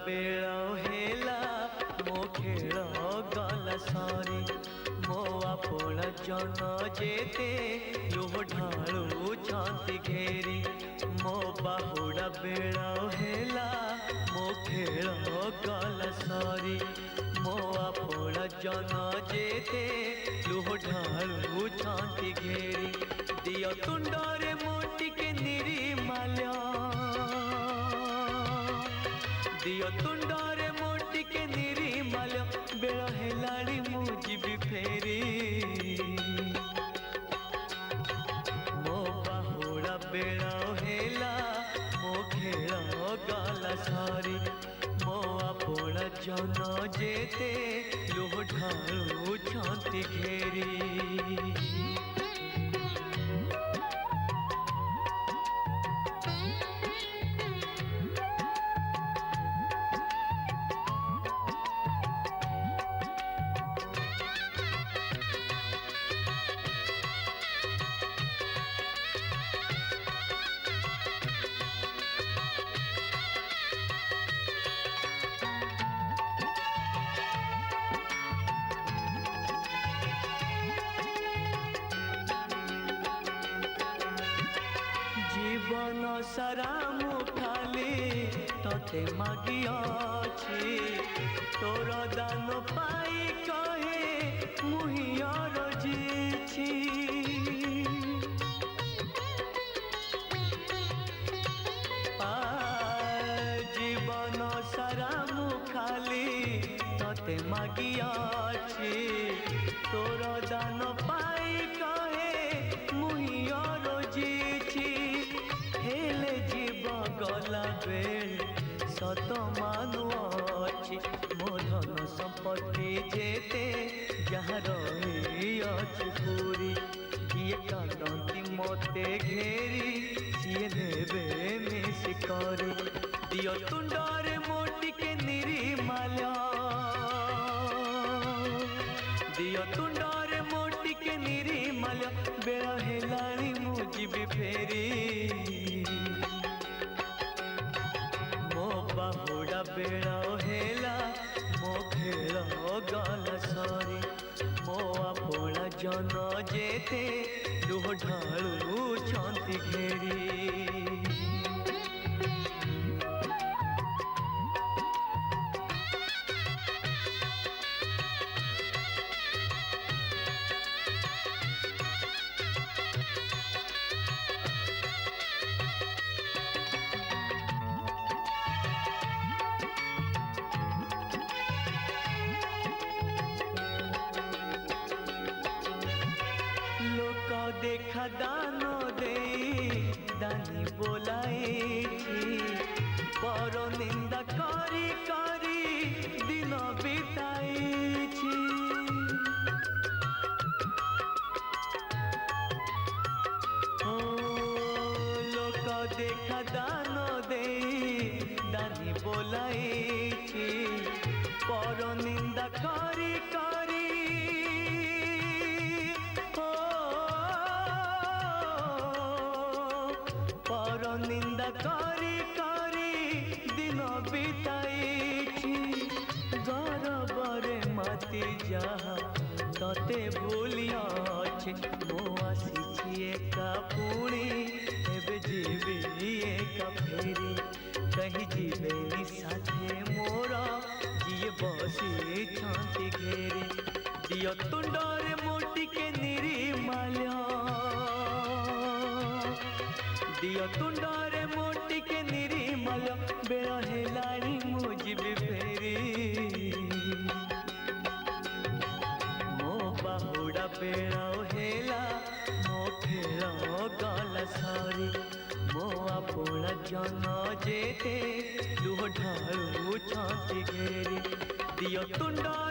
bell हेला मो खेल गला सरी मो आपण जन जेते लुह ढालू छाती घेरी मो बाहुड़ा बेल हेला मो खेल गला सरी मो आपण जन जेते लुह ढालू छाती घेरी दियो तुंडरे मोटी के निरीमाल्य दियो तुंडरे मोटी के निरीमाल्य बेल हेलाड़ी मु जीवी फेरी मो बाहुड़ा बेल हेला मो खेल गला सरी मो आपण जन जेते लुह ढालू छाती घेरी जीवन सारा मु खाली तते मागी अछि तोर दान पाई कहे मुहियर जीछि जीवन सारा मु खाली तते मागी अछि तोर दान पाई कहे मुहियर जीछि हेले जीव गला बेल सत मानु अछि मो धन संपत्ति जेते जहाँ रही अछि पूरी किए कांदती मते घेरी सिए नेबे मिस करी दियो तुंडरे मोटी के निरीमाल्य दियो तुंडरे मोटी के निरीमाल्य बेल हेलाणी मु जीवी फेरी मो बाहुड़ा बेल हेला मो खेल गला सरी मो आपण जन जेते लुह ढालू छाती घेरी लोक देखा दान दे दानी बोलाई पर निंदा करी करी दिन बिताई लोक देखा दान दे दानी बोलाई पर निंदा करी करी पर निंदा करी करी दिन बिताई गौरवरे माती जहा तते भूलिया मो आसी एका पुणी एबे जीवी एका फेरी कहीं जीवेनी साथे मोरा जिए बसी छाती घेरी दियो तुंडरे मोटी के निरीमाल्य दियो तुंडरे मोटी के निरीमाल्य बेल हेलाणी मु जीवी फेरी मो बाहुड़ा बेल हेला मो खेल गला सरी मो आपण जन जेते लुह ढालू छाती घेरी दियो तुंडरे